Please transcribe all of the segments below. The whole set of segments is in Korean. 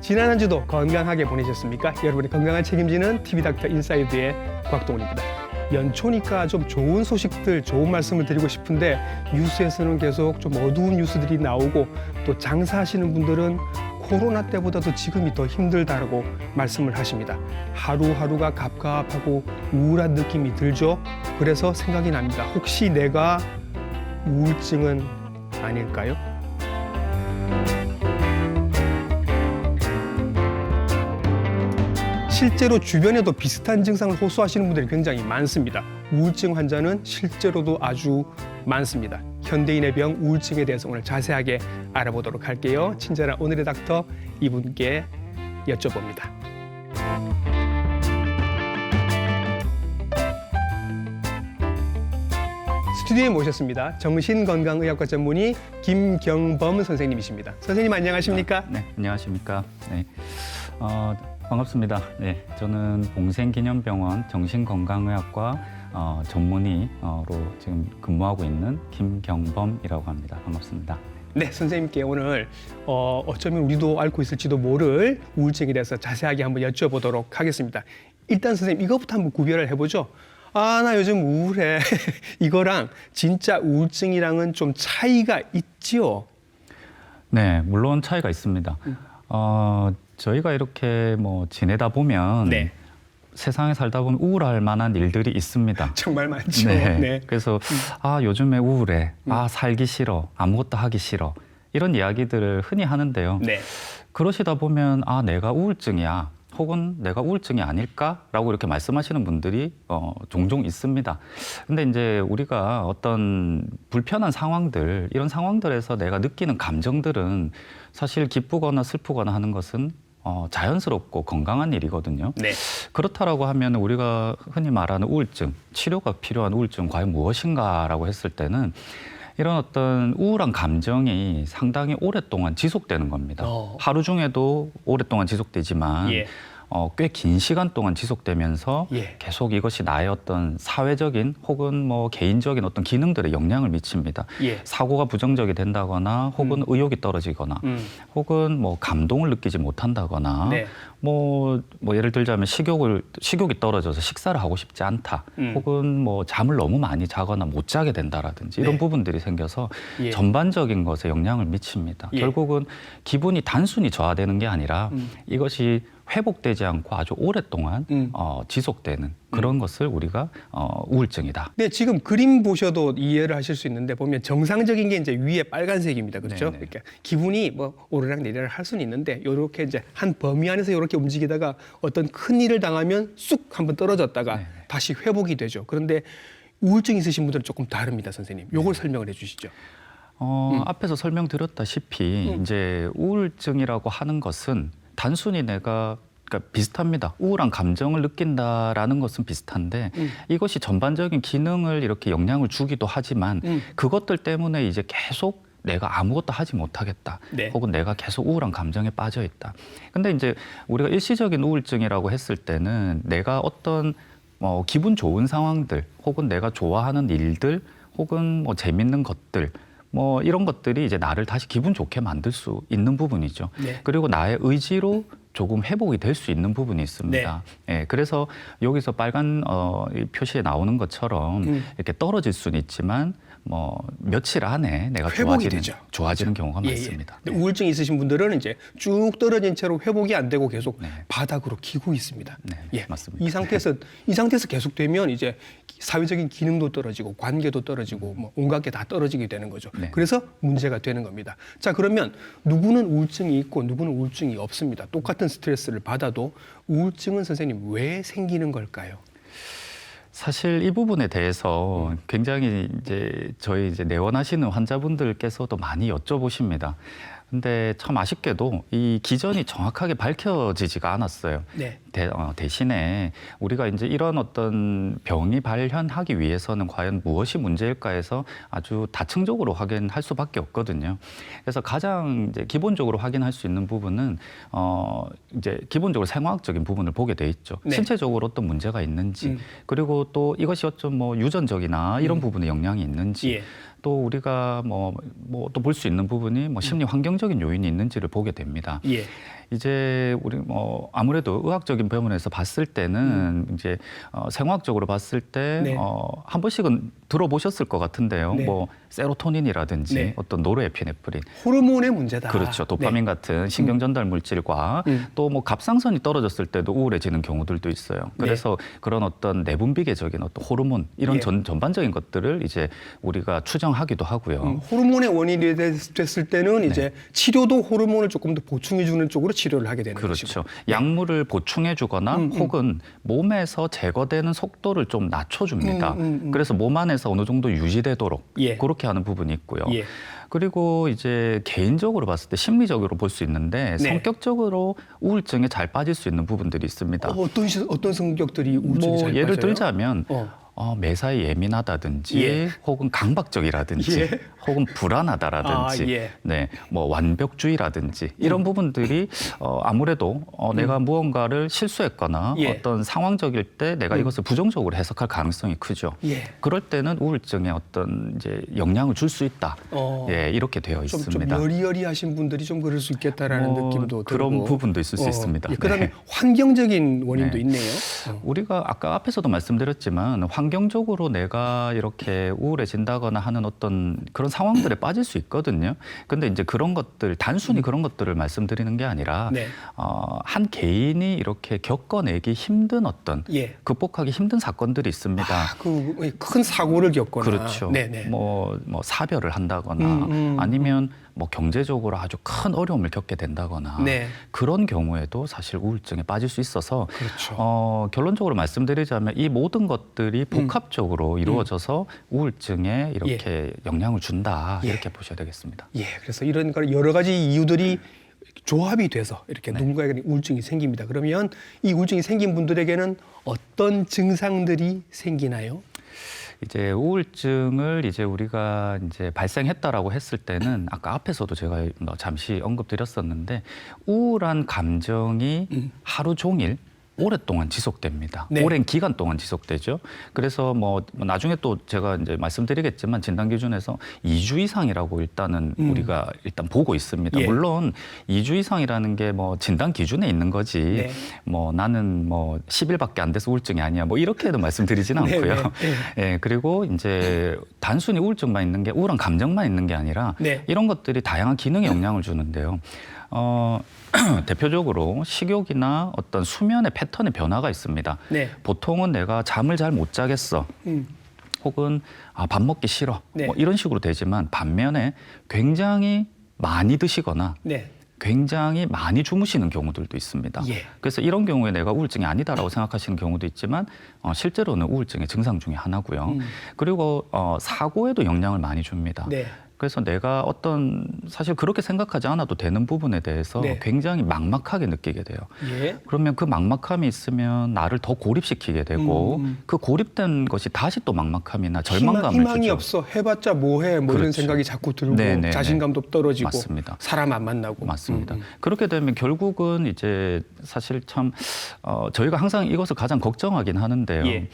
지난 한 주도 건강하게 보내셨습니까? 여러분의 건강을 책임지는 TV닥터 인사이드의 곽동훈입니다. 연초니까 좀 좋은 소식들, 좋은 말씀을 드리고 싶은데 뉴스에서는 계속 좀 어두운 뉴스들이 나오고 또 장사하시는 분들은 코로나 때보다도 지금이 더 힘들다라고 말씀을 하십니다. 하루하루가 갑갑하고 우울한 느낌이 들죠. 그래서 생각이 납니다. 혹시 내가 우울증은 아닐까요? 실제로 주변에도 비슷한 증상을 호소하시는 분들이 굉장히 많습니다. 우울증 환자는 실제로도 아주 많습니다. 현대인의 병 우울증에 대해서 오늘 자세하게 알아보도록 할게요. 친절한 오늘의 닥터 이분께 여쭤봅니다. 스튜디오에 모셨습니다. 정신건강의학과 전문의 김경범 선생님이십니다. 선생님 안녕하십니까? 네, 안녕하십니까? 네, 반갑습니다. 네, 저는 봉생기념병원 정신건강의학과 전문의로 지금 근무하고 있는 김경범이라고 합니다. 반갑습니다. 네, 선생님께 오늘 어쩌면 우리도 앓고 있을지도 모를 우울증에 대해서 자세하게 한번 여쭤보도록 하겠습니다. 일단 선생님 이것부터 한번 구별을 해보죠. 아, 나 요즘 우울해. 이거랑 진짜 우울증이랑은 좀 차이가 있지요? 네, 물론 차이가 있습니다. 저희가 이렇게 지내다 보면 네. 세상에 살다 보면 우울할 만한 일들이 있습니다. 정말 많죠. 네. 네. 그래서 요즘에 우울해. 살기 싫어. 아무것도 하기 싫어. 이런 이야기들을 흔히 하는데요. 네. 그러시다 보면 내가 우울증이야. 혹은 내가 우울증이 아닐까라고 이렇게 말씀하시는 분들이 종종 있습니다. 근데 이제 우리가 어떤 불편한 상황들, 이런 상황들에서 내가 느끼는 감정들은 사실 기쁘거나 슬프거나 하는 것은 자연스럽고 건강한 일이거든요. 네. 그렇다라고 하면 우리가 흔히 말하는 우울증, 치료가 필요한 우울증 과연 무엇인가라고 했을 때는 이런 어떤 우울한 감정이 상당히 오랫동안 지속되는 겁니다. 하루 중에도 오랫동안 지속되지만 예. 꽤 긴 시간 동안 지속되면서 예. 계속 이것이 나의 어떤 사회적인 혹은 개인적인 어떤 기능들에 영향을 미칩니다. 예. 사고가 부정적이 된다거나 혹은 의욕이 떨어지거나 혹은 감동을 느끼지 못한다거나 네. 예를 들자면 식욕이 떨어져서 식사를 하고 싶지 않다. 혹은 잠을 너무 많이 자거나 못 자게 된다라든지 이런 네. 부분들이 생겨서 예. 전반적인 것에 영향을 미칩니다. 예. 결국은 기분이 단순히 저하되는 게 아니라 이것이 회복되지 않고 아주 오랫동안 지속되는 그런 것을 우리가 우울증이다. 네, 지금 그림 보셔도 이해를 하실 수 있는데 보면 정상적인 게 이제 위에 빨간색입니다. 그렇죠? 네네. 그러니까 기분이 오르락 내리락 할 수는 있는데 이렇게 이제 한 범위 안에서 이렇게 움직이다가 어떤 큰 일을 당하면 쑥 한번 떨어졌다가 네네. 다시 회복이 되죠. 그런데 우울증 있으신 분들은 조금 다릅니다, 선생님. 요걸 설명을 해 주시죠. 앞에서 설명드렸다시피 이제 우울증이라고 하는 것은 단순히 그러니까 비슷합니다. 우울한 감정을 느낀다라는 것은 비슷한데 이것이 전반적인 기능을 이렇게 영향을 주기도 하지만 그것들 때문에 이제 계속 내가 아무것도 하지 못하겠다. 네. 혹은 내가 계속 우울한 감정에 빠져 있다. 근데 이제 우리가 일시적인 우울증이라고 했을 때는 내가 어떤 기분 좋은 상황들 혹은 내가 좋아하는 일들 혹은 재밌는 것들 이런 것들이 이제 나를 다시 기분 좋게 만들 수 있는 부분이죠. 네. 그리고 나의 의지로 조금 회복이 될 수 있는 부분이 있습니다. 예, 그래서 여기서 빨간 이 표시에 나오는 것처럼 이렇게 떨어질 수는 있지만 며칠 안에 내가 회복이 좋아지는 경우가 예, 많습니다. 근데 우울증 있으신 분들은 이제 쭉 떨어진 채로 회복이 안 되고 계속 네. 바닥으로 기고 있습니다. 네, 예, 맞습니다. 이 상태에서 계속되면 이제 사회적인 기능도 떨어지고 관계도 떨어지고 온갖 게 다 떨어지게 되는 거죠. 네. 그래서 문제가 되는 겁니다. 자, 그러면 누구는 우울증이 있고 누구는 우울증이 없습니다. 똑같은 스트레스를 받아도 우울증은 선생님 왜 생기는 걸까요? 사실 이 부분에 대해서 굉장히 저희 내원하시는 환자분들께서도 많이 여쭤보십니다. 근데 참 아쉽게도 이 기전이 정확하게 밝혀지지가 않았어요. 네. 대신에 우리가 이제 이런 어떤 병이 발현하기 위해서는 과연 무엇이 문제일까 해서 아주 다층적으로 확인할 수밖에 없거든요. 그래서 가장 이제 기본적으로 확인할 수 있는 부분은 이제 기본적으로 생화학적인 부분을 보게 돼 있죠. 네. 신체적으로 어떤 문제가 있는지, 그리고 또 이것이 어떤 유전적이나 이런 부분에 영향이 있는지. 예. 또 우리가 또 볼 수 있는 부분이 심리 환경적인 요인이 있는지를 보게 됩니다. 예. 이제 우리 뭐 아무래도 의학적인 병원에서 봤을 때는 이제 생화학적으로 봤을 때 네. 한 번씩은 들어보셨을 것 같은데요. 네. 뭐 세로토닌이라든지 네. 어떤 노르에피네프린, 호르몬의 문제다. 그렇죠. 도파민 같은 신경 전달 물질과 또 뭐 갑상선이 떨어졌을 때도 우울해지는 경우들도 있어요. 그래서 그런 어떤 내분비계적인 어떤 호르몬 이런 예. 전반적인 것들을 이제 우리가 추정하기도 하고요. 호르몬의 원인이 됐을 때는 이제 치료도 호르몬을 조금 더 보충해 주는 쪽으로 치료를 하게 되는 그렇죠. 것이고. 약물을 보충해 주거나 혹은 몸에서 제거되는 속도를 좀 낮춰줍니다. 그래서 몸 안에서 어느 정도 유지되도록 예. 그렇게 하는 부분이 있고요. 예. 그리고 이제 개인적으로 봤을 때 심리적으로 볼 수 있는데 네. 성격적으로 우울증에 잘 빠질 수 있는 부분들이 있습니다. 어떤 성격들이 우울증에 뭐 잘 예를 빠져요? 들자면 매사에 예민하다든지 예. 혹은 강박적이라든지 예. 혹은 불안하다라든지 아, 예. 네, 뭐 완벽주의라든지 이런 부분들이 아무래도 내가 무언가를 실수했거나 예. 어떤 상황적일 때 내가 이것을 부정적으로 해석할 가능성이 크죠. 예. 그럴 때는 우울증에 어떤 이제 영향을 줄 수 있다. 예, 이렇게 되어 좀 있습니다. 여리여리하신 분들이 좀 그럴 수 있겠다라는 느낌도 그런 들고. 부분도 있을 수 있습니다. 예, 그다음에 네. 환경적인 원인도 네. 있네요. 우리가 아까 앞에서도 말씀드렸지만 환경적으로 내가 이렇게 우울해진다거나 하는 어떤 그런 상황들에 빠질 수 있거든요. 근데 이제 그런 것들 단순히 그런 것들을 말씀드리는 게 아니라 네. 한 개인이 이렇게 겪어내기 힘든 어떤 예. 극복하기 힘든 사건들이 있습니다. 큰 사고를 겪거나. 그렇죠. 네네. 뭐 사별을 한다거나 아니면 뭐 경제적으로 아주 큰 어려움을 겪게 된다거나 네. 그런 경우에도 사실 우울증에 빠질 수 있어서 그렇죠. 결론적으로 말씀드리자면 이 모든 것들이 복합적으로 이루어져서 우울증에 이렇게 영향을 준다 예. 이렇게 보셔야 되겠습니다. 예, 그래서 이런 여러 가지 이유들이 조합이 돼서 이렇게 네. 누군가에게 우울증이 생깁니다. 그러면 이 우울증이 생긴 분들에게는 어떤 증상들이 생기나요? 이제 우울증을 이제 우리가 이제 발생했다라고 했을 때는 아까 앞에서도 제가 잠시 언급드렸었는데 우울한 감정이 하루 종일 오랫동안 지속됩니다. 네. 오랜 기간 동안 지속되죠. 그래서 뭐 나중에 또 제가 이제 말씀드리겠지만 진단 기준에서 2주 이상이라고 일단은 우리가 일단 보고 있습니다. 예. 물론 2주 이상이라는 게 뭐 진단 기준에 있는 거지. 네. 뭐 나는 뭐 10일밖에 안 돼서 우울증이 아니야. 뭐 이렇게도 말씀드리지는 네, 않고요. 네, 예, 그리고 이제 단순히 우울증만 있는 게 우울한 감정만 있는 게 아니라 네. 이런 것들이 다양한 기능에 영향을 주는데요. 대표적으로 식욕이나 어떤 수면의 패턴의 변화가 있습니다. 네. 보통은 내가 잠을 잘 못 자겠어. 혹은 밥 먹기 싫어. 네. 뭐 이런 식으로 되지만 반면에 굉장히 많이 드시거나 네. 굉장히 많이 주무시는 경우들도 있습니다. 예. 그래서 이런 경우에 내가 우울증이 아니다라고 생각하시는 경우도 있지만 실제로는 우울증의 증상 중에 하나고요. 그리고 사고에도 영향을 많이 줍니다. 네. 그래서 내가 어떤 사실 그렇게 생각하지 않아도 되는 부분에 대해서 네. 굉장히 막막하게 느끼게 돼요. 예. 그러면 그 막막함이 있으면 나를 더 고립시키게 되고 그 고립된 것이 다시 또 막막함이나 절망감을 희망이 주죠. 없어. 해봤자 뭐해. 뭐 이런 그렇죠. 생각이 자꾸 들고 네네네. 자신감도 떨어지고 맞습니다. 사람 안 만나고. 맞습니다. 그렇게 되면 결국은 이제 사실 참 저희가 항상 이것을 가장 걱정하긴 하는데요. 예.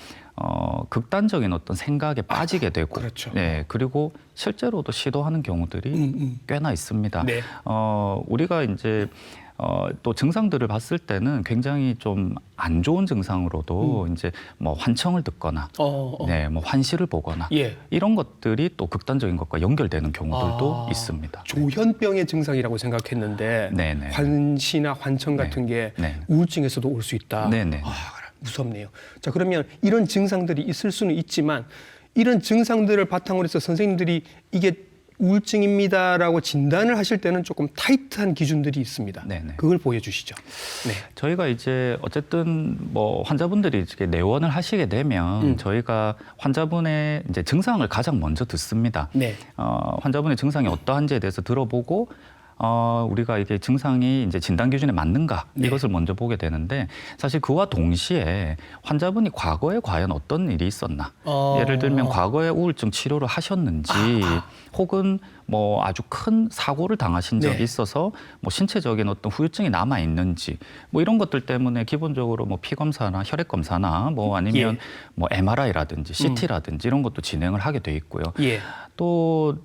극단적인 어떤 생각에 빠지게 되고, 그렇죠. 네, 그리고 실제로도 시도하는 경우들이 꽤나 있습니다. 네. 우리가 이제 또 증상들을 봤을 때는 굉장히 좀 안 좋은 증상으로도 이제 뭐 환청을 듣거나, 네, 뭐 환시를 보거나 예. 이런 것들이 또 극단적인 것과 연결되는 경우들도 있습니다. 조현병의 증상이라고 생각했는데 네네. 환시나 환청 같은 게 네. 우울증에서도 올 수 있다. 네네. 무섭네요. 자, 그러면 이런 증상들이 있을 수는 있지만 이런 증상들을 바탕으로 해서 선생님들이 이게 우울증입니다라고 진단을 하실 때는 조금 타이트한 기준들이 있습니다. 네네. 그걸 보여주시죠. 네. 저희가 이제 어쨌든 뭐 환자분들이 이렇게 내원을 하시게 되면 저희가 환자분의 이제 증상을 가장 먼저 듣습니다. 네. 환자분의 증상이 어떠한지에 대해서 들어보고 우리가 이게 증상이 이제 진단 기준에 맞는가 네. 이것을 먼저 보게 되는데 사실 그와 동시에 환자분이 과거에 과연 어떤 일이 있었나 예를 들면 과거에 우울증 치료를 하셨는지 혹은 뭐 아주 큰 사고를 당하신 적이 네. 있어서 뭐 신체적인 어떤 후유증이 남아 있는지 뭐 이런 것들 때문에 기본적으로 뭐 피 검사나 혈액 검사나 뭐 아니면 예. 뭐 MRI라든지 CT라든지 이런 것도 진행을 하게 돼 있고요. 예. 또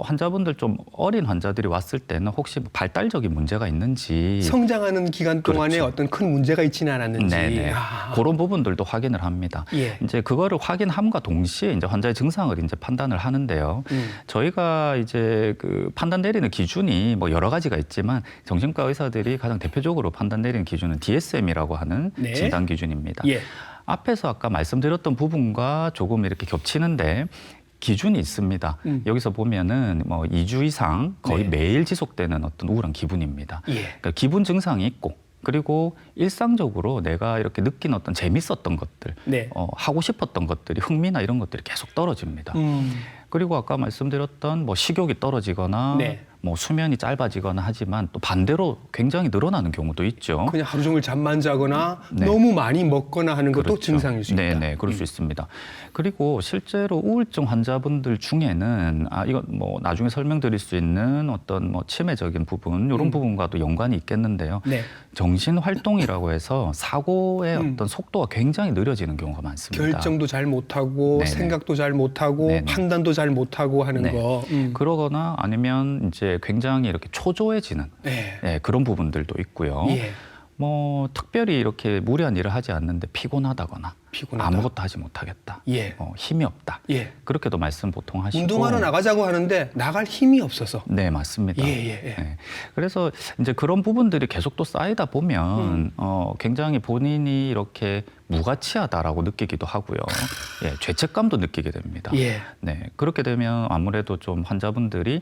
환자분들 좀 어린 환자들이 왔을 때는 혹시 뭐 발달적인 문제가 있는지 성장하는 기간 동안에 그렇죠. 어떤 큰 문제가 있지는 않았는지. 네네. 아. 그런 부분들도 확인을 합니다. 예. 이제 그거를 확인함과 동시에 이제 환자의 증상을 이제 판단을 하는데요. 저희가 이제 그 판단 내리는 기준이 뭐 여러 가지가 있지만 정신과 의사들이 가장 대표적으로 판단 내리는 기준은 DSM이라고 하는 네. 진단 기준입니다. 예. 앞에서 아까 말씀드렸던 부분과 조금 이렇게 겹치는데 기준이 있습니다. 여기서 보면은 뭐 2주 이상 거의 네. 매일 지속되는 어떤 우울한 기분입니다. 예. 그러니까 기분 증상이 있고 그리고 일상적으로 내가 이렇게 느낀 어떤 재밌었던 것들, 네. 하고 싶었던 것들이 흥미나 이런 것들이 계속 떨어집니다. 그리고 아까 말씀드렸던 뭐 식욕이 떨어지거나 네. 뭐 수면이 짧아지거나 하지만 또 반대로 굉장히 늘어나는 경우도 있죠. 그냥 하루 종일 잠만 자거나 네. 너무 많이 먹거나 하는 것도 그렇죠. 증상일 수 있다. 네네, 그럴 수 있습니다. 그리고 실제로 우울증 환자분들 중에는 이건 뭐 나중에 설명드릴 수 있는 어떤 뭐 치매적인 부분 이런 부분과도 연관이 있겠는데요. 네. 정신 활동이라고 해서 사고의 어떤 속도가 굉장히 느려지는 경우가 많습니다. 결정도 잘 못하고 네네. 생각도 잘 못하고 네네. 판단도 잘 못하고 하는 네. 거. 그러거나 아니면 이제 굉장히 이렇게 초조해지는 네. 그런 부분들도 있고요. 예. 뭐 특별히 이렇게 무리한 일을 하지 않는데 피곤하다거나 피곤하다. 아무것도 하지 못하겠다. 예. 힘이 없다. 예. 그렇게도 말씀 보통 하시고. 운동하러 나가자고 하는데 나갈 힘이 없어서. 네, 맞습니다. 예, 예, 예. 네. 그래서 이제 그런 부분들이 계속 또 쌓이다 보면 굉장히 본인이 이렇게 무가치하다라고 느끼기도 하고요. 죄책감도 느끼게 됩니다. 예. 네, 그렇게 되면 아무래도 좀 환자분들이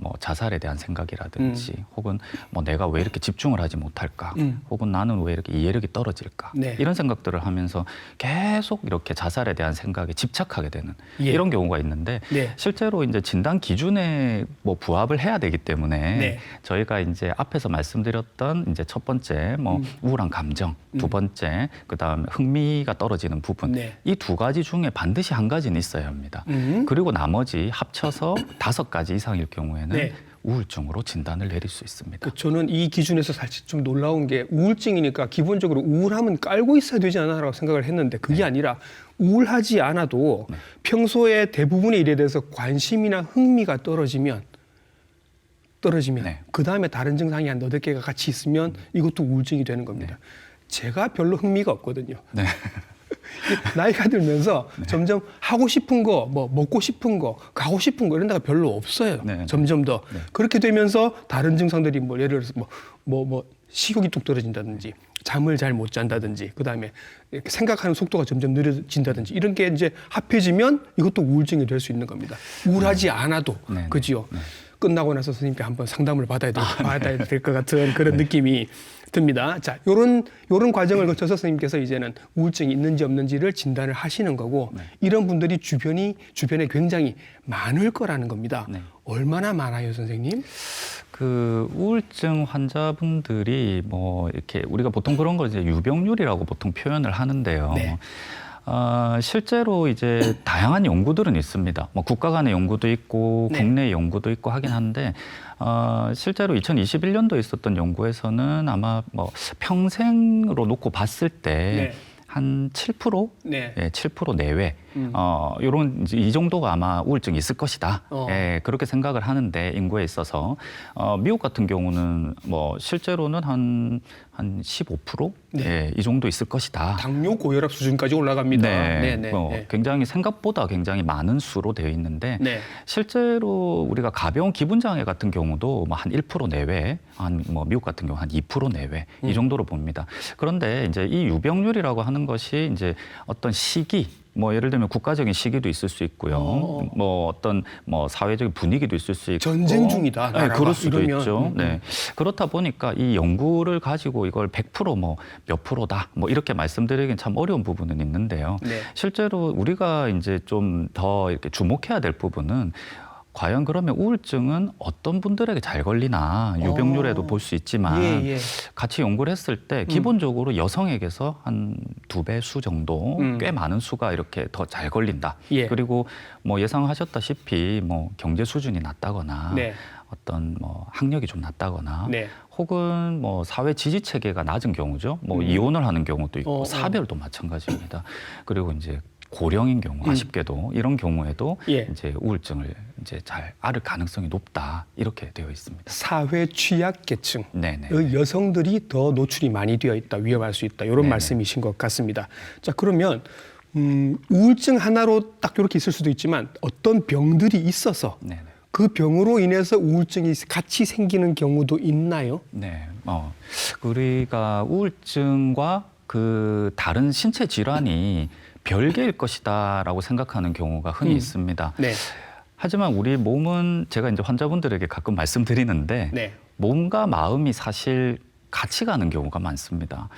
뭐 자살에 대한 생각이라든지 혹은 뭐 내가 왜 이렇게 집중을 하지 못할까, 혹은 나는 왜 이렇게 이해력이 떨어질까 네. 이런 생각들을 하면서 계속 이렇게 자살에 대한 생각에 집착하게 되는 예. 이런 경우가 있는데 네. 실제로 이제 진단 기준에 뭐 부합을 해야 되기 때문에 네. 저희가 이제 앞에서 말씀드렸던 이제 첫 번째 뭐 우울한 감정, 두 번째 그다음에 흥미가 떨어지는 부분 네. 이 두 가지 중에 반드시 한 가지는 있어야 합니다. 그리고 나머지 합쳐서 5가지 이상일 경우에는 네. 우울증으로 진단을 내릴 수 있습니다. 저는 이 기준에서 사실 좀 놀라운 게 우울증이니까 기본적으로 우울함은 깔고 있어야 되지 않나라고 생각을 했는데 그게 아니라 우울하지 않아도 평소에 대부분의 일에 대해서 관심이나 흥미가 떨어지면 네. 그 다음에 다른 증상이 한 8개가 같이 있으면 이것도 우울증이 되는 겁니다. 제가 별로 흥미가 없거든요. 네. 나이가 들면서 점점 하고 싶은 거, 뭐 먹고 싶은 거, 가고 싶은 거 이런 데가 별로 없어요. 네. 점점 더 그렇게 되면서 다른 증상들이 뭐 예를 들어서 뭐 식욕이 뚝 떨어진다든지 잠을 잘 못 잔다든지 그다음에 이렇게 생각하는 속도가 점점 느려진다든지 이런 게 이제 합해지면 이것도 우울증이 될 수 있는 겁니다. 우울하지 않아도 네. 그지요. 끝나고 나서 선생님께 한번 상담을 받아야 될 것 같은 그런 느낌이 듭니다. 자, 요런 과정을 거쳐서 선생님께서 이제는 우울증이 있는지 없는지를 진단을 하시는 거고 이런 분들이 주변에 굉장히 많을 거라는 겁니다. 네. 얼마나 많아요, 선생님? 그 우울증 환자분들이 뭐 이렇게 우리가 보통 그런 걸 이제 유병률이라고 보통 표현을 하는데요. 네. 실제로 이제 다양한 연구들은 있습니다. 뭐 국가 간의 연구도 있고 네. 국내 연구도 있고 하긴 한데 실제로 2021년도에 있었던 연구에서는 아마 뭐 평생으로 놓고 봤을 때 한 7%? 네. 7% 내외. 요런 이 정도가 아마 우울증이 있을 것이다. 그렇게 생각을 하는데 인구에 있어서 미국 같은 경우는 뭐 실제로는 한 15%? 이 정도 있을 것이다. 당뇨 고혈압 수준까지 올라갑니다. 굉장히 생각보다 굉장히 많은 수로 되어 있는데 네. 실제로 우리가 가벼운 기분 장애 같은 경우도 뭐 한 1% 내외, 한 뭐 미국 같은 경우 한 2% 내외 이 정도로 봅니다. 그런데 이제 이 유병률이라고 하는 것이 이제 어떤 시기 뭐 예를 들면 국가적인 시기도 있을 수 있고요. 뭐 어떤 뭐 사회적인 분위기도 있을 수 있고 전쟁 중이다. 네, 그럴 수도 이러면. 있죠. 네. 그렇다 보니까 이 연구를 가지고 이걸 100% 뭐 몇 프로다 뭐 이렇게 말씀드리긴 참 어려운 부분은 있는데요. 네. 실제로 우리가 이제 좀 더 이렇게 주목해야 될 부분은 과연 그러면 우울증은 어떤 분들에게 잘 걸리나 유병률에도 볼 수 있지만 예, 예. 같이 연구를 했을 때 기본적으로 여성에게서 한 2배 수 정도 꽤 많은 수가 이렇게 더 잘 걸린다. 예. 그리고 뭐 예상하셨다시피 뭐 경제 수준이 낮다거나 네. 어떤 뭐 학력이 좀 낮다거나 네. 혹은 뭐 사회 지지 체계가 낮은 경우죠. 뭐 이혼을 하는 경우도 있고 어. 사별도 마찬가지입니다. 그리고 이제 고령인 경우 아쉽게도 이런 경우에도 예. 이제 우울증을 이제 잘 앓을 가능성이 높다 이렇게 되어 있습니다. 사회 취약계층 네네. 여성들이 더 노출이 많이 되어 있다, 위험할 수 있다 이런 네네. 말씀이신 것 같습니다. 자 그러면 우울증 하나로 딱 이렇게 있을 수도 있지만 어떤 병들이 있어서 네네. 그 병으로 인해서 우울증이 같이 생기는 경우도 있나요? 네. 우리가 우울증과 그 다른 신체 질환이 별개일 것이다라고 생각하는 경우가 흔히 있습니다. 네. 하지만 우리 몸은 제가 이제 환자분들에게 가끔 말씀드리는데 네. 몸과 마음이 사실 같이 가는 경우가 많습니다.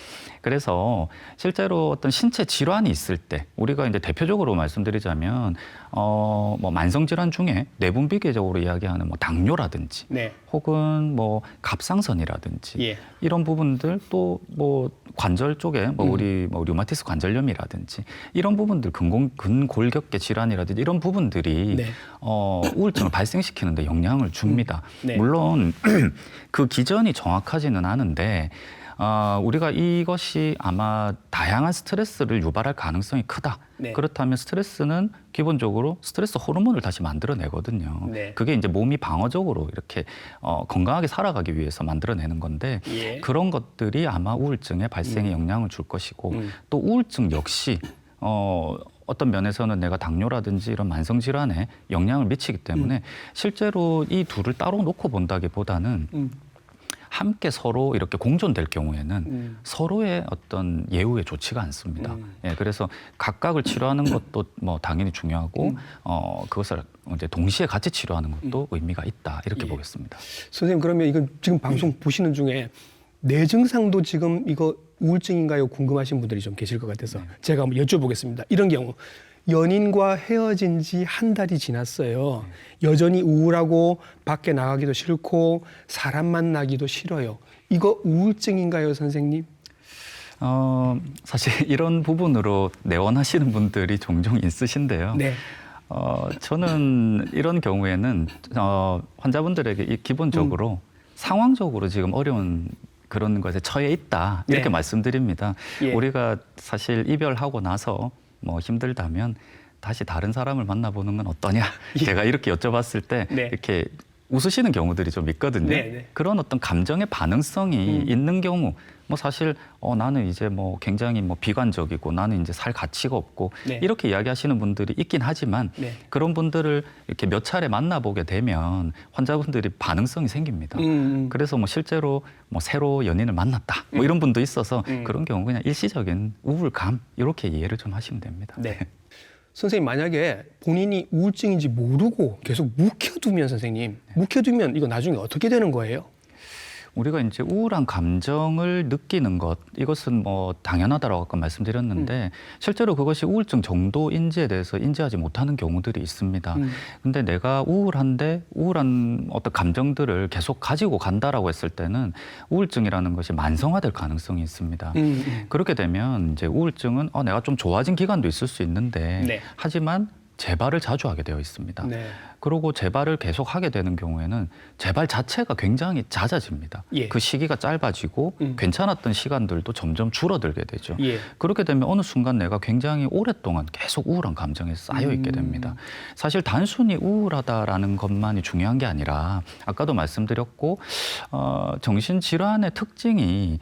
그래서 실제로 어떤 신체 질환이 있을 때 우리가 이제 대표적으로 말씀드리자면 뭐 만성 질환 중에 내분비계적으로 이야기하는 뭐 당뇨라든지 네. 혹은 뭐 갑상선이라든지 예. 이런 부분들 또 뭐 관절 쪽에 뭐 우리 뭐 류마티스 관절염이라든지 이런 부분들 근골격계 질환이라든지 이런 부분들이 네. 우울증을 발생시키는데 영향을 줍니다. 네. 물론 그 기전이 정확하지는 않은데 우리가 이것이 아마 다양한 스트레스를 유발할 가능성이 크다. 네. 그렇다면 스트레스는 기본적으로 스트레스 호르몬을 다시 만들어내거든요. 네. 그게 이제 몸이 방어적으로 이렇게 건강하게 살아가기 위해서 만들어내는 건데 예. 그런 것들이 아마 우울증의 발생에 영향을 줄 것이고 또 우울증 역시 어떤 면에서는 내가 당뇨라든지 이런 만성 질환에 영향을 미치기 때문에 실제로 이 둘을 따로 놓고 본다기보다는 함께 서로 이렇게 공존될 경우에는 서로의 어떤 예우에 좋지가 않습니다. 예, 그래서 각각을 치료하는 것도 뭐 당연히 중요하고 그것을 이제 동시에 같이 치료하는 것도 의미가 있다 이렇게 예. 보겠습니다. 선생님 그러면 이거 지금 방송 보시는 중에 뇌 증상도 지금 이거 우울증인가요? 궁금하신 분들이 좀 계실 것 같아서 제가 한번 여쭤보겠습니다. 이런 경우 연인과 헤어진 지 한 달이 지났어요. 여전히 우울하고 밖에 나가기도 싫고 사람 만나기도 싫어요. 이거 우울증인가요, 선생님? 사실 이런 부분으로 내원하시는 분들이 종종 있으신데요. 네. 저는 이런 경우에는 환자분들에게 기본적으로 상황적으로 지금 어려운 그런 것에 처해 있다 이렇게 네. 말씀드립니다. 예. 우리가 사실 이별하고 나서 뭐 힘들다면 다시 다른 사람을 만나보는 건 어떠냐? 제가 이렇게 여쭤봤을 때 네. 이렇게 웃으시는 경우들이 좀 있거든요. 네, 네. 그런 어떤 감정의 반응성이 있는 경우, 뭐 사실 나는 이제 뭐 굉장히 뭐 비관적이고 나는 이제 살 가치가 없고 네. 이렇게 이야기하시는 분들이 있긴 하지만 네. 그런 분들을 이렇게 몇 차례 만나보게 되면 환자분들이 반응성이 생깁니다. 그래서 뭐 실제로 뭐 새로 연인을 만났다 뭐 이런 분도 있어서 그런 경우 그냥 일시적인 우울감 이렇게 이해를 좀 하시면 됩니다. 네. 선생님 만약에 본인이 우울증인지 모르고 계속 묵혀두면 선생님 묵혀두면 이거 나중에 어떻게 되는 거예요? 우리가 이제 우울한 감정을 느끼는 것 이것은 뭐 당연하다라고 아까 말씀드렸는데 실제로 그것이 우울증 정도인지에 대해서 인지하지 못하는 경우들이 있습니다. 근데 내가 우울한데 우울한 어떤 감정들을 계속 가지고 간다라고 했을 때는 우울증이라는 것이 만성화될 가능성이 있습니다. 그렇게 되면 이제 우울증은 내가 좀 좋아진 기간도 있을 수 있는데 네. 하지만 재발을 자주 하게 되어 있습니다. 네. 그리고 재발을 계속 하게 되는 경우에는 재발 자체가 굉장히 잦아집니다. 예. 그 시기가 짧아지고 괜찮았던 시간들도 점점 줄어들게 되죠. 예. 그렇게 되면 어느 순간 내가 굉장히 오랫동안 계속 우울한 감정에 쌓여 있게 됩니다. 사실 단순히 우울하다라는 것만이 중요한 게 아니라 아까도 말씀드렸고 정신질환의 특징이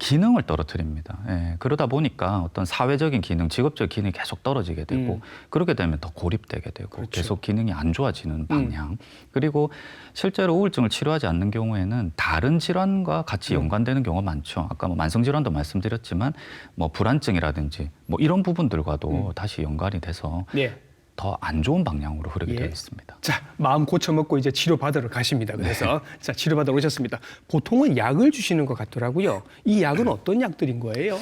기능을 떨어뜨립니다. 예, 그러다 보니까 어떤 사회적인 기능, 직업적 기능이 계속 떨어지게 되고 그렇게 되면 더 고립되게 되고 그렇죠. 계속 기능이 안 좋아지는 방향. 그리고 실제로 우울증을 치료하지 않는 경우에는 다른 질환과 같이 연관되는 경우가 많죠. 아까 뭐 만성 질환도 말씀드렸지만 뭐 불안증이라든지 뭐 이런 부분들과도 다시 연관이 돼서 네. 더 안 좋은 방향으로 흐르게 예. 되어 있습니다. 자, 마음 고쳐먹고 이제 치료받으러 가십니다. 그래서 자, 치료받으러 오셨습니다. 보통은 약을 주시는 것 같더라고요. 이 약은 어떤 약들인 거예요?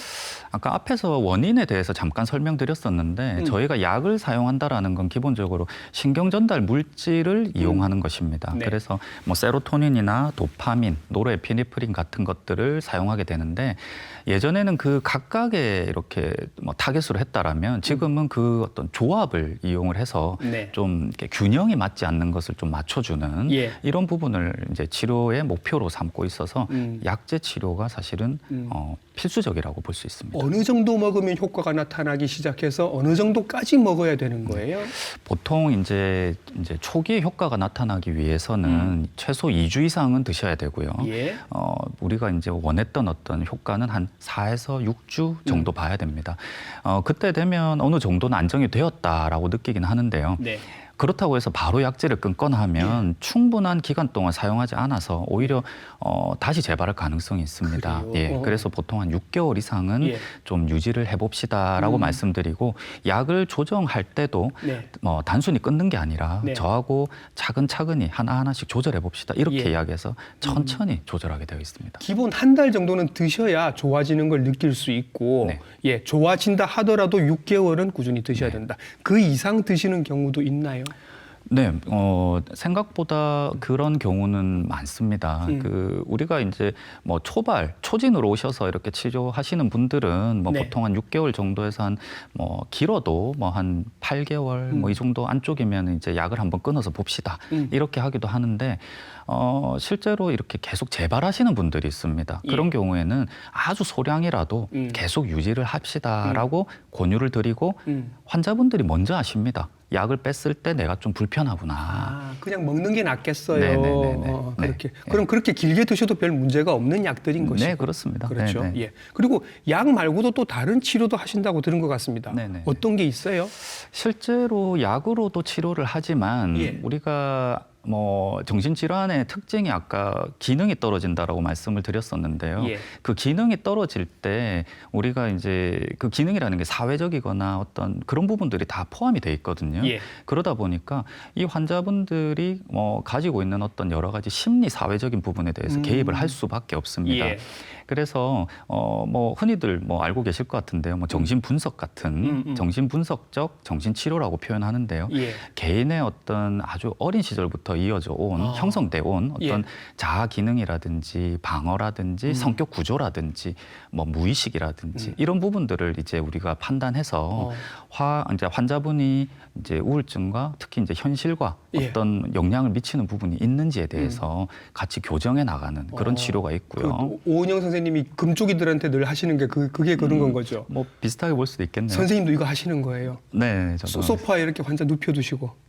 아까 앞에서 원인에 대해서 잠깐 설명드렸었는데 저희가 약을 사용한다라는 건 기본적으로 신경 전달 물질을 이용하는 것입니다. 네. 그래서 뭐 세로토닌이나 도파민, 노르에피네프린 같은 것들을 사용하게 되는데 예전에는 그 각각의 이렇게 뭐 타겟으로 했다라면 지금은 그 어떤 조합을 이용을 해서 네. 좀 이렇게 균형이 맞지 않는 것을 좀 맞춰주는 예. 이런 부분을 이제 치료의 목표로 삼고 있어서 약제 치료가 사실은 필수적이라고 볼 수 있습니다. 어느 정도 먹으면 효과가 나타나기 시작해서 어느 정도까지 먹어야 되는 거예요? 보통 이제 초기에 효과가 나타나기 위해서는 최소 2주 이상은 드셔야 되고요. 예. 우리가 이제 원했던 어떤 효과는 한 4에서 6주 정도 봐야 됩니다. 그때 되면 어느 정도는 안정이 되었다라고 느끼긴 하는데요. 네. 그렇다고 해서 바로 약제를 끊거나 하면 충분한 기간 동안 사용하지 않아서 오히려 다시 재발할 가능성이 있습니다. 그래요? 예, 그래서 보통 한 6개월 이상은 예. 좀 유지를 해봅시다라고 말씀드리고 약을 조정할 때도 네. 단순히 끊는 게 아니라 네. 저하고 차근차근히 하나하나씩 조절해 봅시다. 이렇게 예. 이야기해서 천천히 조절하게 되어 있습니다. 기본 한 달 정도는 드셔야 좋아지는 걸 느낄 수 있고 네. 예, 좋아진다 하더라도 6개월은 꾸준히 드셔야 된다. 그 이상 드시는 경우도 있나요? 네, 생각보다 그런 경우는 많습니다. 우리가 이제 뭐 초진으로 오셔서 이렇게 치료하시는 분들은 뭐 네. 보통 한 6개월 정도에서 한 뭐 길어도 뭐 한 8개월 뭐 이 정도 안쪽이면 이제 약을 한번 끊어서 봅시다. 이렇게 하기도 하는데 실제로 이렇게 계속 재발하시는 분들이 있습니다. 예. 그런 경우에는 아주 소량이라도 계속 유지를 합시다라고 권유를 드리고 환자분들이 먼저 아십니다. 약을 뺐을 때 내가 좀 불편하구나. 아, 그냥 먹는 게 낫겠어요. 네네네네. 그렇게. 네. 그럼 그렇게 길게 드셔도 별 문제가 없는 약들인 것이고. 네, 그렇습니다. 그렇죠. 네네. 예. 그리고 약 말고도 또 다른 치료도 하신다고 들은 것 같습니다. 네네. 어떤 게 있어요? 실제로 약으로도 치료를 하지만 예. 우리가 뭐 정신질환의 특징이 아까 기능이 떨어진다라고 말씀을 드렸었는데요. 예. 그 기능이 떨어질 때 우리가 이제 그 기능이라는 게 사회적이거나 어떤 그런 부분들이 다 포함이 돼 있거든요. 예. 그러다 보니까 이 환자분들이 뭐 가지고 있는 어떤 여러 가지 심리 사회적인 부분에 대해서 개입을 할 수밖에 없습니다. 예. 그래서 뭐 흔히들 뭐 알고 계실 것 같은데요. 뭐 정신 분석 같은 정신 분석적 정신 치료라고 표현하는데요. 예. 개인의 어떤 아주 어린 시절부터 이어져 온 형성돼 온 어떤 예. 자아 기능이라든지 방어라든지 성격 구조라든지 뭐 무의식이라든지 이런 부분들을 이제 우리가 판단해서 이제 환자분이 이제 우울증과 특히 이제 현실과 예. 어떤 영향을 미치는 부분이 있는지에 대해서 같이 교정해 나가는 그런 치료가 있고요. 그 오은영 선생님이 금쪽이들한테 늘 하시는 게 그게 그런 건 거죠. 뭐 비슷하게 볼 수도 있겠네요. 선생님도 이거 하시는 거예요. 네, 저도. 소파에 이렇게 환자 눕혀두시고.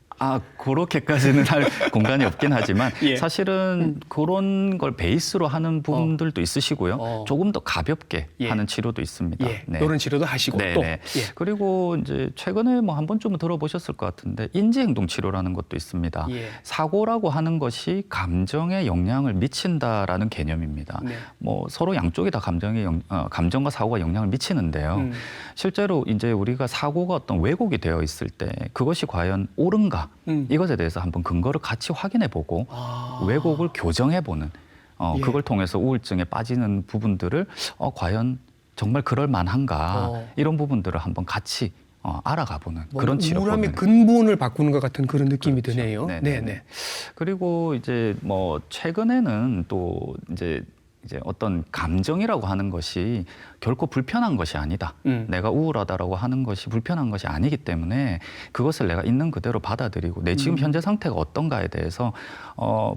그렇게까지는 할 공간이 없긴 하지만 예. 사실은 그런 걸 베이스로 하는 분들도 있으시고요. 조금 더 가볍게 예. 하는 치료도 있습니다. 예. 네. 이런 치료도 하시고 네, 또. 네. 예. 그리고 이제 최근에 뭐 한 번쯤은 들어보셨을 것 같은데 인지행동 치료라는 것도 있습니다. 예. 사고라고 하는 것이 감정에 영향을 미친다라는 개념입니다. 네. 뭐 서로 양쪽이 다 감정과 사고가 영향을 미치는데요. 실제로 이제 우리가 사고가 어떤 왜곡이 되어 있을 때 그것이 과연 옳은가 이것에 대해서 한번 근거를 같이 확인해보고 왜곡을 교정해보는 예. 그걸 통해서 우울증에 빠지는 부분들을 과연 정말 그럴 만한가 이런 부분들을 한번 같이 알아가보는 그런 치료법입니다. 우울함의 근본을 바꾸는 것 같은 그런 느낌이 드네요. 네네. 네네. 그리고 이제 뭐 최근에는 또 이제 어떤 감정이라고 하는 것이 결코 불편한 것이 아니다. 내가 우울하다라고 하는 것이 불편한 것이 아니기 때문에 그것을 내가 있는 그대로 받아들이고 내 지금 현재 상태가 어떤가에 대해서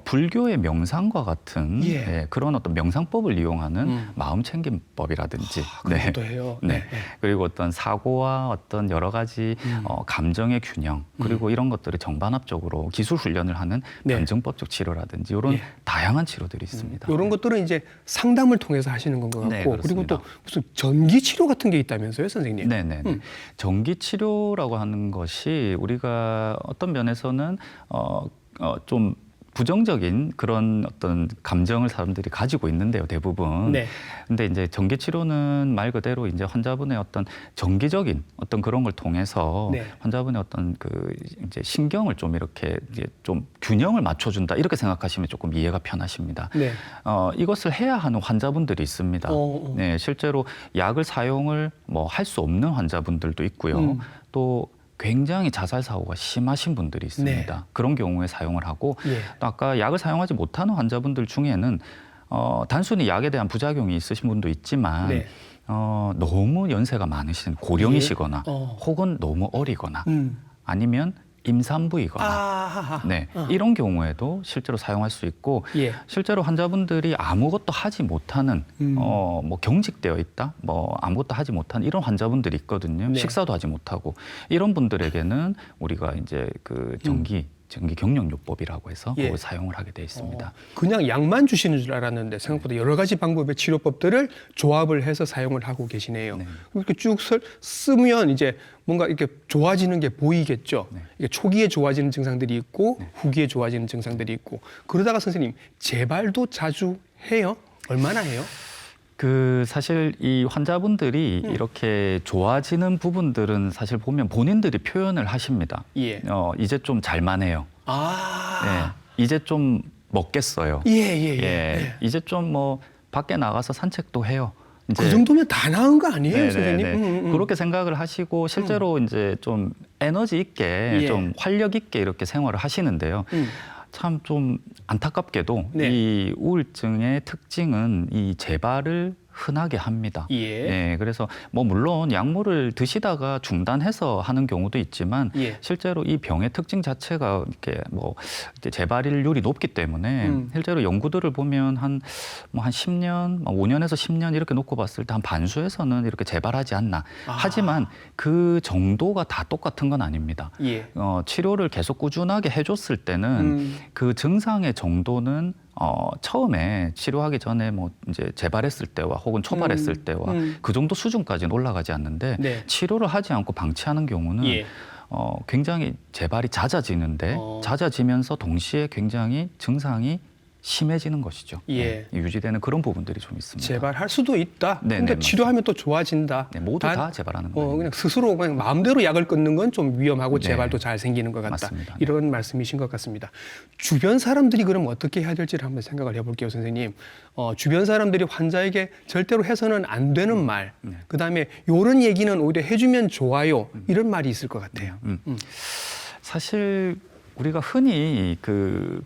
불교의 명상과 같은 예. 네, 그런 어떤 명상법을 이용하는 마음 챙김법이라든지 그런 것도 해요. 네. 네. 그리고 어떤 사고와 어떤 여러 가지 감정의 균형 그리고 이런 것들을 정반합적으로 기술 훈련을 하는 네. 변증법적 치료라든지 이런 예. 다양한 치료들이 있습니다. 이런 것들은 이제 상담을 통해서 하시는 건 것 같고 네, 그리고 그렇습니다. 또 무슨 전기 치료 같은 게 있다면서요, 선생님? 네네네. 전기 치료라고 하는 것이 우리가 어떤 면에서는 좀 부정적인 그런 어떤 감정을 사람들이 가지고 있는데요, 대부분. 네. 근데 이제 전기 치료는 말 그대로 이제 환자분의 어떤 정기적인 어떤 그런 걸 통해서 네. 환자분의 어떤 그 이제 신경을 좀 이렇게 이제 좀 균형을 맞춰준다 이렇게 생각하시면 조금 이해가 편하십니다. 네. 이것을 해야 하는 환자분들이 있습니다. 네, 실제로 약을 사용을 뭐 할 수 없는 환자분들도 있고요. 또 굉장히 자살 사고가 심하신 분들이 있습니다. 네. 그런 경우에 사용을 하고 예. 또 아까 약을 사용하지 못하는 환자분들 중에는 단순히 약에 대한 부작용이 있으신 분도 있지만 네. 너무 연세가 많으신 고령이시거나 예. 혹은 너무 어리거나 음. 아니면 임산부이거나 아하하. 네, 이런 경우에도 실제로 사용할 수 있고 예. 실제로 환자분들이 아무것도 하지 못하는 뭐 경직되어 있다, 뭐 아무것도 하지 못하는 이런 환자분들이 있거든요. 네. 식사도 하지 못하고 이런 분들에게는 우리가 이제 그 전기 경령요법이라고 해서 예. 그걸 사용을 하게 돼 있습니다. 그냥 약만 주시는 줄 알았는데 생각보다 여러 가지 방법의 치료법들을 조합을 해서 사용을 하고 계시네요. 네. 이렇게 쭉 쓰면 이제 뭔가 이렇게 좋아지는 게 보이겠죠. 네. 이게 초기에 좋아지는 증상들이 있고 후기에 좋아지는 증상들이 있고 그러다가 선생님 재발도 자주 해요? 얼마나 해요? 그 사실 이 환자분들이 이렇게 좋아지는 부분들은 사실 보면 본인들이 표현을 하십니다. 예. 이제 좀 잘만해요. 아. 네, 이제 좀 먹겠어요. 예. 이제 좀 뭐 밖에 나가서 산책도 해요. 이제 그 정도면 다 나은 거 아니에요, 네네네. 선생님? 그렇게 생각을 하시고 실제로 이제 좀 에너지 있게 예. 좀 활력 있게 이렇게 생활을 하시는데요. 참 좀 안타깝게도 네. 이 우울증의 특징은 이 재발을 흔하게 합니다. 예. 그래서 뭐 물론 약물을 드시다가 중단해서 하는 경우도 있지만 예. 실제로 이 병의 특징 자체가 이렇게 뭐 이제 재발률이 높기 때문에 실제로 연구들을 보면 한 10년, 5년에서 10년 이렇게 놓고 봤을 때 한 반수에서는 이렇게 재발하지 않나. 하지만 그 정도가 다 똑같은 건 아닙니다. 예. 치료를 계속 꾸준하게 해줬을 때는 그 증상의 정도는 처음에 치료하기 전에 뭐 이제 재발했을 때와 혹은 초발했을 때와 그 정도 수준까지는 올라가지 않는데 네. 치료를 하지 않고 방치하는 경우는 예. 굉장히 재발이 잦아지는데 잦아지면서 동시에 굉장히 증상이 심해지는 것이죠. 예. 유지되는 그런 부분들이 좀 있습니다. 재발할 수도 있다. 네, 근데 네, 치료하면 또 좋아진다. 네, 모두 다 재발하는 거예요. 그냥 스스로 그냥 마음대로 약을 끊는 건 좀 위험하고 네. 재발도 잘 생기는 것 같다. 맞습니다. 이런 말씀이신 것 같습니다. 주변 사람들이 그럼 어떻게 해야 될지를 한번 생각을 해볼게요, 선생님. 주변 사람들이 환자에게 절대로 해서는 안 되는 말, 그다음에 이런 얘기는 오히려 해주면 좋아요. 이런 말이 있을 것 같아요. 사실 우리가 흔히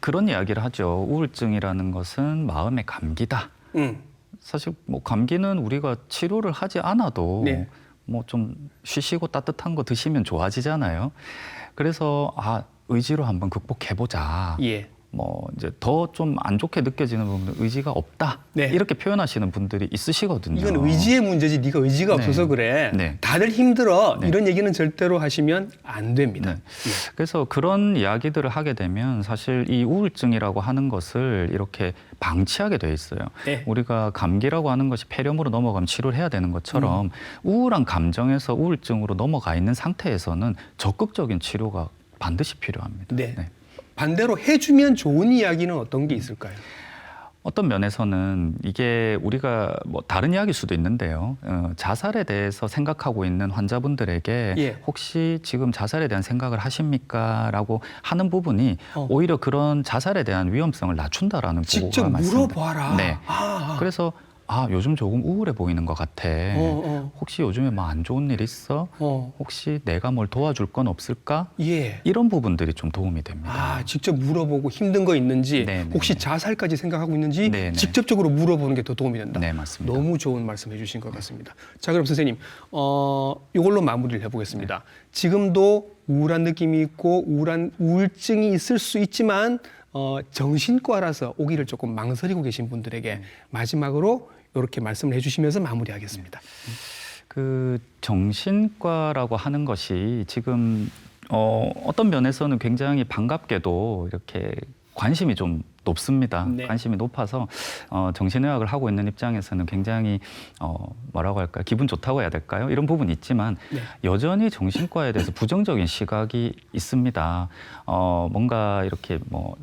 그런 이야기를 하죠. 우울증이라는 것은 마음의 감기다. 사실 뭐 감기는 우리가 치료를 하지 않아도 네. 뭐 좀 쉬시고 따뜻한 거 드시면 좋아지잖아요. 그래서 의지로 한번 극복해보자. 예. 뭐 이제 더 좀 안 좋게 느껴지는 부분은 의지가 없다. 네. 이렇게 표현하시는 분들이 있으시거든요. 이건 의지의 문제지 네가 의지가 없어서 그래. 네. 다들 힘들어. 이런 얘기는 절대로 하시면 안 됩니다. 네. 그래서 그런 이야기들을 하게 되면 사실 이 우울증이라고 하는 것을 이렇게 방치하게 돼 있어요. 네. 우리가 감기라고 하는 것이 폐렴으로 넘어가면 치료를 해야 되는 것처럼 우울한 감정에서 우울증으로 넘어가 있는 상태에서는 적극적인 치료가 반드시 필요합니다. 네. 반대로 해주면 좋은 이야기는 어떤 게 있을까요? 어떤 면에서는 이게 우리가 뭐 다른 이야기일 수도 있는데요. 자살에 대해서 생각하고 있는 환자분들에게 예. 혹시 지금 자살에 대한 생각을 하십니까? 라고 하는 부분이 오히려 그런 자살에 대한 위험성을 낮춘다라는 직접 보고가 많습니다. 물어봐라. 네. 그래서 요즘 조금 우울해 보이는 것 같아. 혹시 요즘에 뭐 안 좋은 일 있어? 혹시 내가 뭘 도와줄 건 없을까? 예. 이런 부분들이 좀 도움이 됩니다. 직접 물어보고 힘든 거 있는지, 네네. 혹시 자살까지 생각하고 있는지 네네. 직접적으로 물어보는 게 더 도움이 된다. 네, 맞습니다. 너무 좋은 말씀 해주신 것 같습니다. 자, 그럼 선생님, 이걸로 마무리를 해보겠습니다. 지금도 우울한 느낌이 있고 우울증이 있을 수 있지만 정신과라서 오기를 조금 망설이고 계신 분들에게 마지막으로 이렇게 말씀을 해주시면서 마무리하겠습니다. 그 정신과라고 하는 것이 지금 어떤 면에서는 굉장히 반갑게도 이렇게 관심이 좀 높습니다. 네. 관심이 높아서 정신의학을 하고 있는 입장에서는 굉장히 뭐라고 할까요? 기분 좋다고 해야 될까요? 이런 부분이 있지만 네. 여전히 정신과에 대해서 부정적인 시각이 있습니다. 뭔가 이렇게 뭐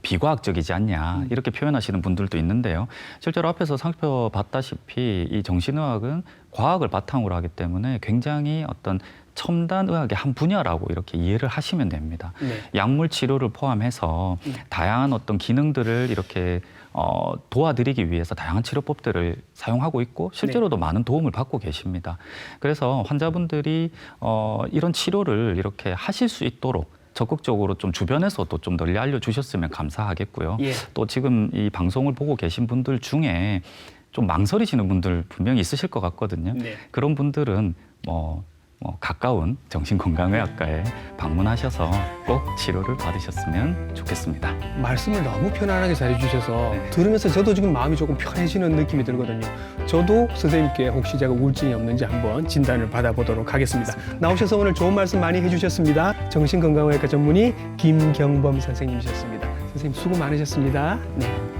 비과학적이지 않냐 이렇게 표현하시는 분들도 있는데요. 실제로 앞에서 살펴봤다시피 이 정신의학은 과학을 바탕으로 하기 때문에 굉장히 어떤 첨단 의학의 한 분야라고 이렇게 이해를 하시면 됩니다. 네. 약물 치료를 포함해서 다양한 어떤 기능들을 이렇게 도와드리기 위해서 다양한 치료법들을 사용하고 있고 실제로도 많은 도움을 받고 계십니다. 그래서 환자분들이 이런 치료를 이렇게 하실 수 있도록 적극적으로 좀 주변에서도 좀 널리 알려주셨으면 감사하겠고요. 예. 또 지금 이 방송을 보고 계신 분들 중에 좀 망설이시는 분들 분명히 있으실 것 같거든요. 네. 그런 분들은 가까운 정신건강의학과에 방문하셔서 꼭 치료를 받으셨으면 좋겠습니다. 말씀을 너무 편안하게 잘해주셔서 들으면서 저도 지금 마음이 조금 편해지는 느낌이 들거든요. 저도 선생님께 혹시 제가 우울증이 없는지 한번 진단을 받아보도록 하겠습니다. 나오셔서 오늘 좋은 말씀 많이 해주셨습니다. 정신건강의학과 전문의 김경범 선생님이셨습니다. 선생님 수고 많으셨습니다. 네.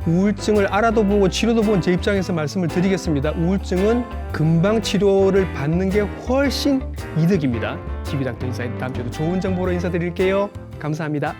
우울증을 알아도 보고 치료도 본 제 입장에서 말씀을 드리겠습니다. 우울증은 금방 치료를 받는 게 훨씬 이득입니다. TV닥터 인사이트 다음 주에도 좋은 정보로 인사드릴게요. 감사합니다.